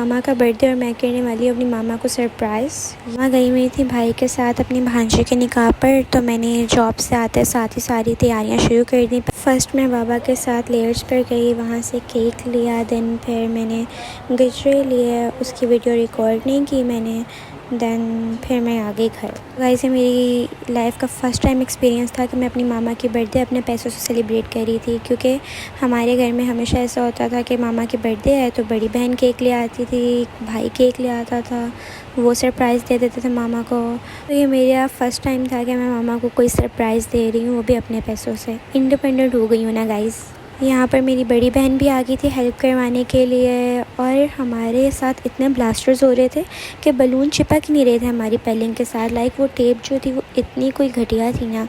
मामा का बर्थडे और मैं करने वाली हूँ अपनी मामा को सरप्राइज़। मामा गई हुई थी भाई के साथ अपनी भांजी के निकाह पर, तो मैंने जॉब से आते साथ ही सारी तैयारियाँ शुरू कर दी। फ़र्स्ट मैं बाबा के साथ लेयर्स पर गई, वहाँ से केक लिया, देन फिर मैंने गजरे लिए, उसकी वीडियो रिकॉर्ड नहीं की मैंने, देन फिर मैं आ गई घर। गाइस ये मेरी लाइफ का फ़र्स्ट टाइम एक्सपीरियंस था कि मैं अपनी मामा की बर्थडे अपने पैसों से सेलिब्रेट कर रही थी, क्योंकि हमारे घर में हमेशा ऐसा होता था कि मामा की बर्थडे है तो बड़ी बहन केक ले आती थी, भाई केक ले आता था, वो सरप्राइज़ दे देते थे मामा को। तो ये मेरा फ़र्स्ट टाइम था कि मैं मामा को कोई सरप्राइज़ दे रही हूँ, वो भी अपने पैसों से। इंडिपेंडेंट हो गई हूँ ना गाइस। यहाँ पर मेरी बड़ी बहन भी आ गई थी हेल्प करवाने के लिए, और हमारे साथ इतने ब्लास्टर्स हो रहे थे कि बलून चिपक ही नहीं रहे थे हमारी पेलिंग के साथ। लाइक वो टेप जो थी वो इतनी कोई घटिया थी ना,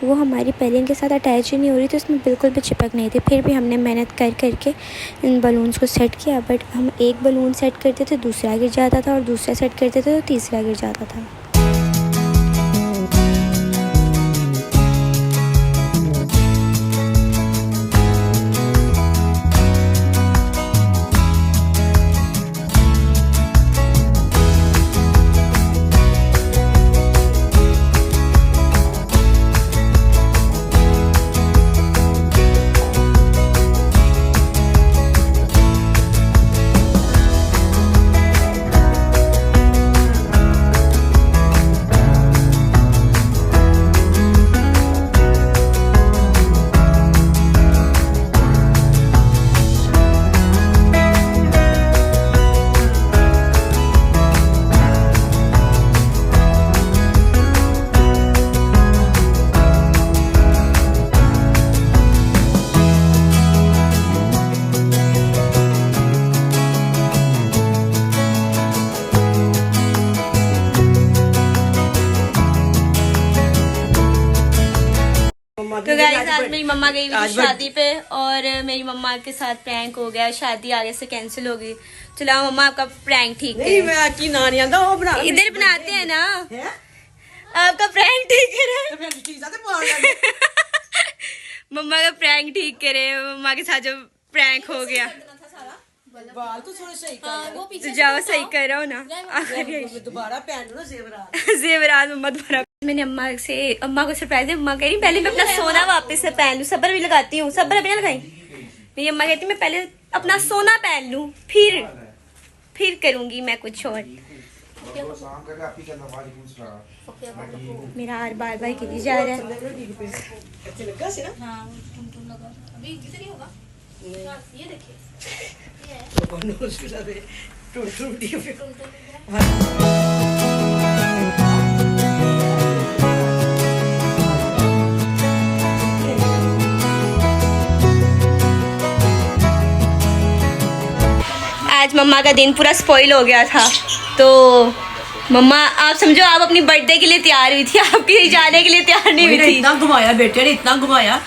वो हमारी पेलिंग के साथ अटैच ही नहीं हो रही थी, उसमें बिल्कुल भी चिपक नहीं थी। फिर भी हमने मेहनत कर करके इन बलून्स को सेट किया, बट हम एक बलून सेट करते थे दूसरा गिर जाता था, और दूसरा सेट करते थे तो तीसरा गिर जाता था। तो गाइस आज मेरी मम्मा गई हुई थी शादी पे, और मेरी मम्मा के साथ प्रैंक हो गया, शादी आगे से कैंसिल हो गई। चलो मम्मा आपका प्रैंक ठीक है। इधर बनाते हैं ना, आपका प्रैंक ठीक करे। मम्मा का प्रैंक ठीक करे, मम्मा के साथ जो प्रैंक हो गया। बाल तो थोड़े सही कर, तो जाओ सही कर रहा हो ना, दोबारा पहन लो जेवरात। जेवरात मम्मा दोबारा। मैंने अम्मा को सरप्राइज दिया। अम्मा कह रही पहले मैं अपना सोना वापस से पहन लूं, सब्र भी लगाती हूँ, सब्र अभी ना लगाई। मेरी अम्मा कहती मैं पहले अपना सोना पहन लूं, फिर करूंगी मैं कुछ और। मेरा हार बार बार गिरी जा रहा है। आज मम्मा का दिन पूरा स्पॉइल हो गया था, तो मम्मा आप समझो आप अपनी बर्थडे के लिए तैयार हुई थी, आपके जाने के लिए तैयार नहीं हुई थी। इतना घुमाया बेटे ने, इतना घुमाया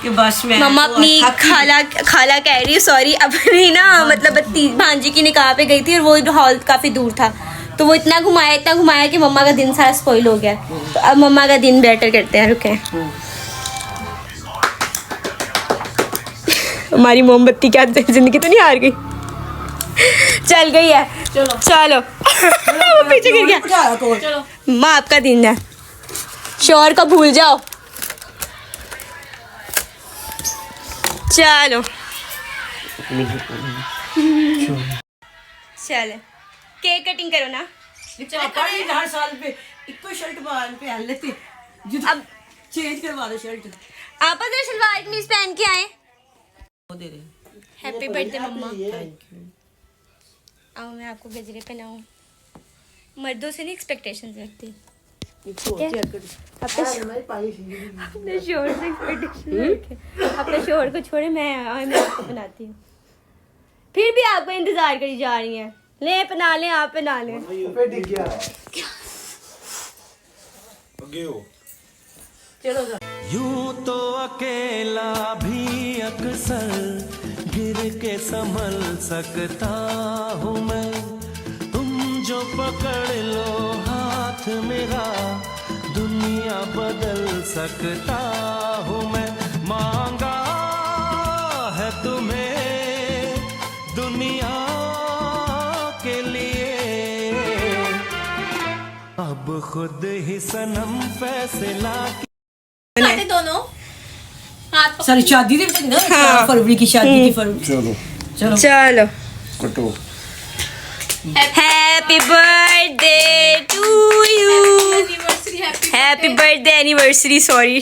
कि बस मैं मम्मा अपनी खाला कह रही है, सॉरी, अपनी ना मतलब भांजी की निकाह पे गई थी और वो हॉल काफी दूर था, तो वो इतना घुमाया कि मम्मा का दिन सारा स्पॉइल हो गया। तो अब मम्मा का दिन बेटर करते हैं, रुके। हमारी मोमबत्ती क्या जिंदगी तो नहीं हार गई, चल गई है। चलो पीछे गिर गया। माँ आपका दिन है, शोर को भूल जाओ। चलो चल केक कटिंग करो ना। हर साल पे इको शर्ट पहन लेते, अब चेंज करवा दो शर्ट। आप शलवार कमीज पहन के आए। हैप्पी बर्थडे मम्मा। आओ मैं आपको गजरे पहनाऊं। मर्दों से नहीं एक्सपेक्टेशंस रखती, अपने शोर से एक्सपेक्टेशन, अपने शोर को छोड़े मैं आपको बनाती हूँ। फिर भी आपको इंतजार करी जा रही हैं। ले पहना ले, आप पहना ले। चलो यूं तो अकेला भी अक्सर गिर के संभल सकता हूँ मैं, तुम जो पकड़ लो हाथ मेरा दुनिया बदल सकता हूँ मैं। मांगा है तुम्हें दुनिया अब खुद ही सनम फैसला खाते दोनों हाथ सारी शादी थी ना, हाँ। फरवरी की शादी थी, फरवरी। चलो चलो चलो कटो। Happy birthday to you, anniversary happy birthday anniversary, sorry.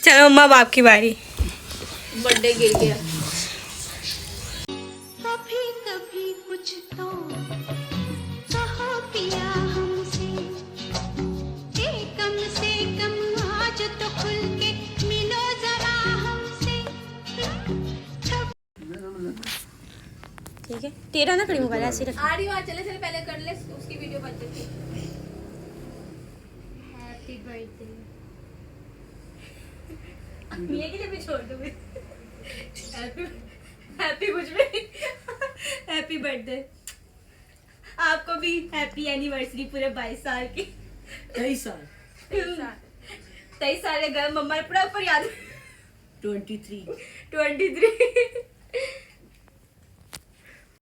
चलो अम्मा, अब आपकी बारी। बर्थडे गिर गया। कभी कभी कुछ तो कहो पिया हमसे कि कम से कम आज तो खुल के मिलो जरा हमसे। ठीक है, तेरा ना करी मोबाइल ऐसे रख। आ रही हूँ, चले चले पहले कर ले, उसकी वीडियो बन जाती है। Happy birthday. ये के लिए भी छोड़ दो। हैप्पी कुछ भी, हैप्पी बर्थडे आपको भी, हैप्पी एनिवर्सरी पूरे 22 साल की। 23 साल 23 साल है, घर मम्मा ने पूरा ऊपर याद। 23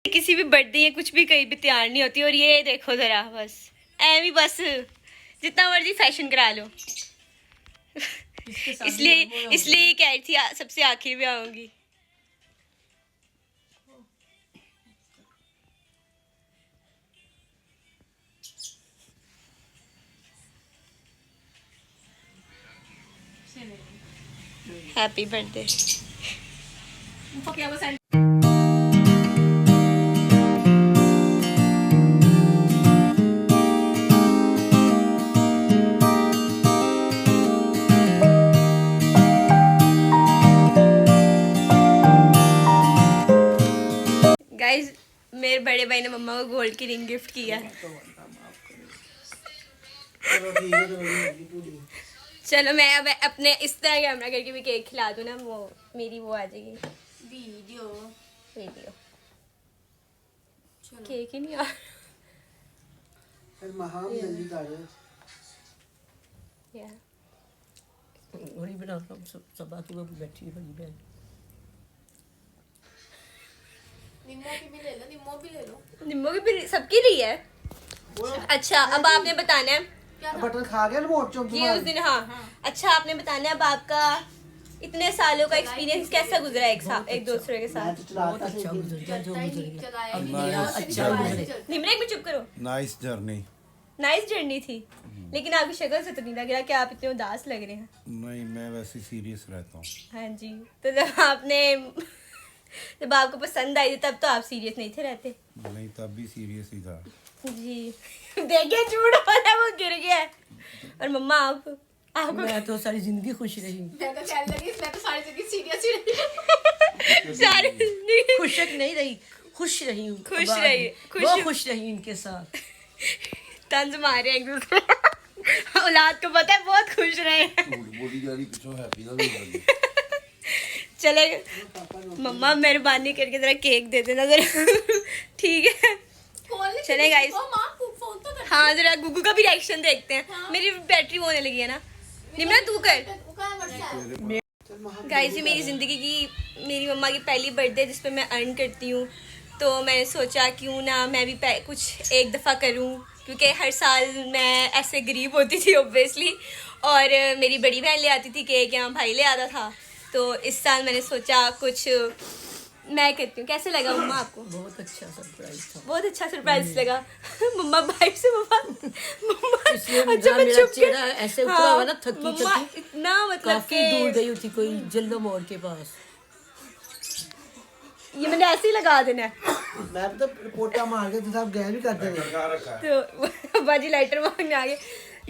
किसी भी बर्थडे या कुछ भी कहीं भी तैयार नहीं होती, और ये देखो जरा, बस एवी, बस जितना मर्जी फैशन करा लो। इसलिए कह रही थी सबसे आखिर में आऊंगी। Happy birthday. क्या बस गाइस, मेरे बड़े भाई ने मम्मा को गोल्ड की रिंग गिफ्ट किया। चलो मैं अब अपने इस तरह कैमरा करके भी केक खिला दूँ ना, वो मेरी वो आ जाएगी वीडियो। वीडियो। केक ही नहीं आ या बड़ी बना रहा हूँ, सब बाकी वो बैठी है बड़ी बहन। निम्मो की भी ले लो, निम्मो भी ले लो। निम्बू की भी सबकी ली है। अच्छा, अब आपने बताना है बटन खा गया रिमोट चुप ये उस दिन, हाँ। अच्छा, आपने बताना है अब आपका इतने सालों का एक्सपीरियंस कैसा गुजरा एक दूसरे के साथ। बहुत अच्छा गुजर गया जो गुजर गया। चलाया अब नहीं, नया और अच्छा गुजरे। निम्रक भी चुप करो। Nice journey. नाइस जर्नी थी, लेकिन आपकी शक्ल से तो नहीं लग रहा कि आप इतने उदास लग रहे हैं। नहीं, मैं वैसे सीरियस रहता हूँ। हाँ जी, तो जब आपको पसंद आई थी तब तो आप सीरियस नहीं थे रहते। नहीं, तब भी सीरियस ही था। जी देखिए, झूठ वाला वो गिर गया है। और मम्मा आपको मैं तो सारी जिंदगी खुश रही। मैं तो कहने लगी, मैं तो सारी जगह सीरियस ही रही। सारी जिंदगी खुश नहीं रही, खुश रही हूँ। खुश रही, बहुत खुश रही इनके साथ। तंज मारे एक दूसरे औलाद को पता है बहुत खुश रहे हैं। चले मम्मा, मेहरबानी करके जरा केक दे देना जरा। ठीक है, चले गाइस। फोन तो कर। हाँ, जरा गुगू का भी रिएक्शन देखते हैं। मेरी बैटरी होने लगी है ना। निम्रा तू कर। गाइस, ये मेरी ज़िंदगी की, मेरी मम्मा की पहली बर्थडे जिस पे मैं अर्न करती हूँ, तो मैंने सोचा क्यों ना मैं भी कुछ एक दफ़ा करूँ, क्योंकि हर साल मैं ऐसे गरीब होती थी ऑब्वियसली, और मेरी बड़ी बहन ले आती थी केक या भाई ले आता था। तो इस साल मैंने सोचा कुछ मैं करती हूँ। कैसे लगा मम्मा आपको? बहुत अच्छा सरप्राइज था। बहुत अच्छा सरप्राइज लगा। मम्मा बाइक से मम्मा इसलिए अच्छा, मैं मेरा चुप चेहरा ऐसे उतरा हुआ ना, थकी मम्मा थकी। इतना मतलब काफी दूर गई हुई थी, कोई जल्लो मोड़ के पास। ये मैंने ऐसे ही लगा देना है। मैं तो पोटा मार के तो आप गए भी कर देंगे। तो बाजी लाइटर मांगने आ गए।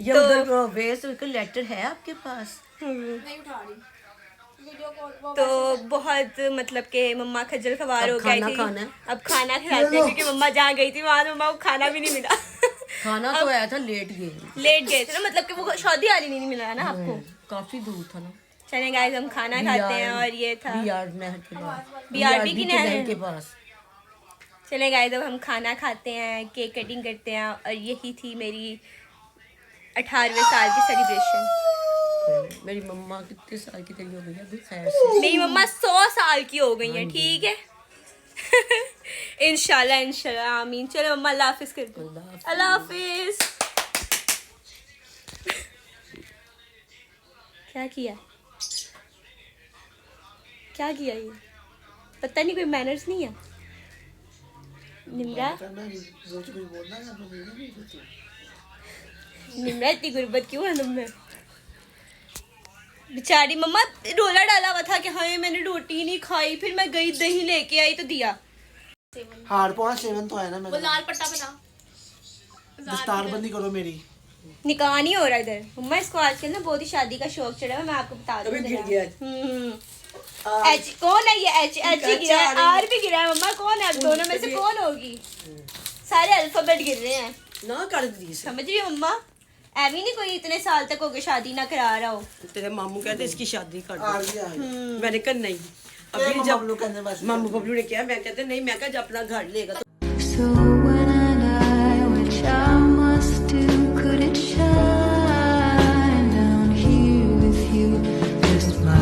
ये उधर वेस्ट कोई लेटर है आपके पास? नहीं उठा रही वीडियो कॉल। तो बहुत मतलब कि मम्मा खज्जल खवार हो गई थी। खाना है। अब खाना खिलाते हैं, क्योंकि मम्मा जहाँ गई थी वहाँ मम्मा को खाना भी नहीं मिला। खाना तो आया था, लेट गए। लेट गए थे ना, मतलब कि वो शादी वाली नहीं मिला ना आपको। काफी दूर था ना। चले गाइस, हम खाना खाते हैं। और ये था बीआर नहर के पास। BRB की नहर के पास। चले गाइस, अब हम खाना खाते हैं, केक कटिंग करते हैं। और यही थी मेरी 18वें साल की सेलिब्रेशन। मेरी मम्मा कितने साल की तेरी हो गई है अभी? खैर से। मेरी मम्मा 100 साल की हो गई है। ठीक है, इंशाल्लाह इंशाल्लाह आमीन। चलो मम्मा अल्लाह हाफिज कर दो। अल्लाह हाफिज। क्या किया ये? पता नहीं, कोई मैनर्स नहीं है। निम्रा इतनी गुर्बत क्यों है तुम में? बेचारी मम्मा, रोला डाला हुआ था कि हाँ मैंने रोटी नहीं खाई, फिर मैं गई दही लेके आई तो दिया। हार पौना सेवन तो है ना वो मेरा। लाल पट्टा बना। दस्तार बंदी करो मेरी। निकाह नहीं हो रहा इधर। मम्मा इसको आजकल ना बहुत ही शादी का शौक चढ़ा है, मैं आपको बता दूं। अभी गिर गया। एच कौन है ये? एच ही गिरा है, आर भी गिरा है। मम्मा कौन है? अब दोनों में से कौन होगी? सारे अल्फाबेट गिर रहे हैं। ना कर दी समझ रही हो मम्मा? ऐवी नहीं कोई इतने साल तक हो गए शादी ना करा रहा हो। तेरे मामू कहते इसकी शादी कर आ दो। गया मैंने कहा नहीं। अभी जब मामू बबलू ने किया, मैं कहते नहीं, मैं कहा जब अपना घर लेगा तो So when I die, which I must do, could it shine down here with you? Just my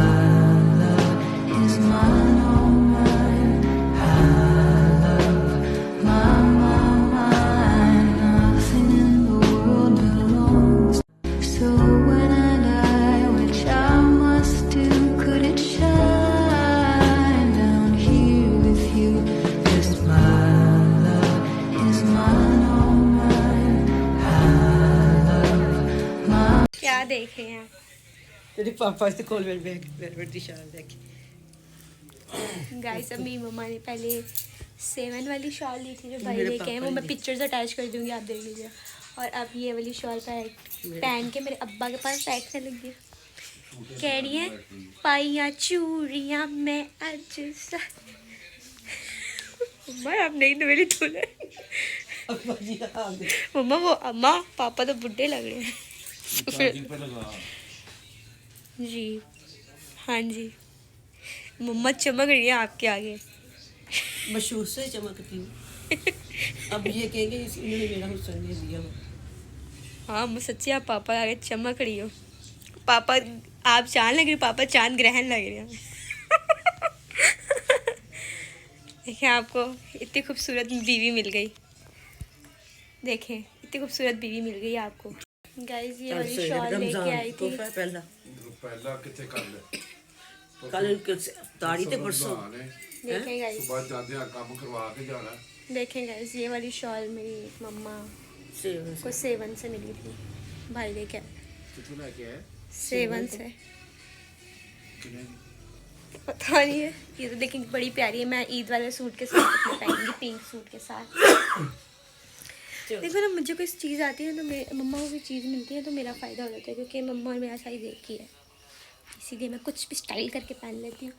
love is mine, all mine. I love mine. Nothing in the world belongs. So when I die, which I must do, could it shine down here with you? Just my क्या देखे हैं? तेरे पापा से खोल मेरे bag, मेरी शाल देख। गाइस, अम्मी मम्मा ने पहले 7 वाली शॉल ली थी जो भाई लेके आए, वो मैं पिक्चर्स अटैच कर दूंगी, आप देख लीजिए। और अब ये वाली शॉल पहन के मेरे अब्बा के पास बैठने लग गया। कह रही है पाइया चूड़ियाँ मैं आज मम्मा आप नहीं तो मेरी दुल्हन। मम्मा वो अम्मा पापा तो बुढ़े लग रहे हैं। जी हाँ जी, मम्मा चमक रही है आपके आगे। मशहूर से चमकती हूँ। अब ये कहेंगे इन्होंने मेरा हुस्न नहीं दिया। हाँ मैं सच्ची, आप पापा आगे चमक रही हो। पापा आप चांद लग रही, पापा चांद ग्रहण लग रहे हैं। देखें, आपको इतनी खूबसूरत बीवी मिल गई। देखें इतनी खूबसूरत बीवी मिल गई आपको। गाइस ये वाली शॉल लेके आई थी। पहला किथे कर ले कल ताड़ी ते परसों। देखें गाइस, सुबह जाते हैं काम करवा के जाना। देखें गाइस, ये वाली शॉल मेरी मम्मा को 7 से मिली थी, भाई लेके आए। कितना क्या है? 7 से पता नहीं है। ये तो लेकिन बड़ी प्यारी है। मैं ईद वाले सूट के साथ पहनूंगी, पिंक सूट के साथ। देखो ना, मुझे कोई चीज़ आती है तो मेरे मम्मा को कोई चीज़ मिलती है तो मेरा फ़ायदा हो जाता है, क्योंकि मम्मा और मेरा साइज़ एक ही है, इसीलिए मैं कुछ भी स्टाइल करके पहन लेती हूँ।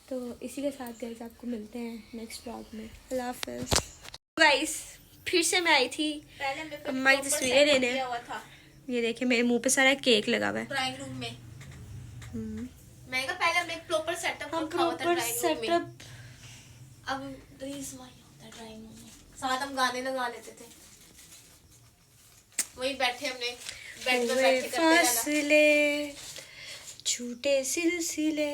तो इसी के साथ गाइस आपको मिलते हैं नेक्स्ट व्लॉग में। अल्लाह हाफ़िज़। गाइस फिर से मैं आई थी मम्मा की तस्वीरें लेने। ये देखिए मेरे मुंह पे सारा केक लगा हुआ है। ड्राइंग रूम में मैं कहा पहले हमने प्रॉपर सेटअप हम रखा हुआ था प्रॉपर ड्राइंग रूम में। सेटअप अब रील्स वही होता है ड्राइंग रूम में, साथ हम गाने लगा लेते थे, वही बैठे हमने बेड पे बैठ के करते रहना। फासले छूटे सिलसिले।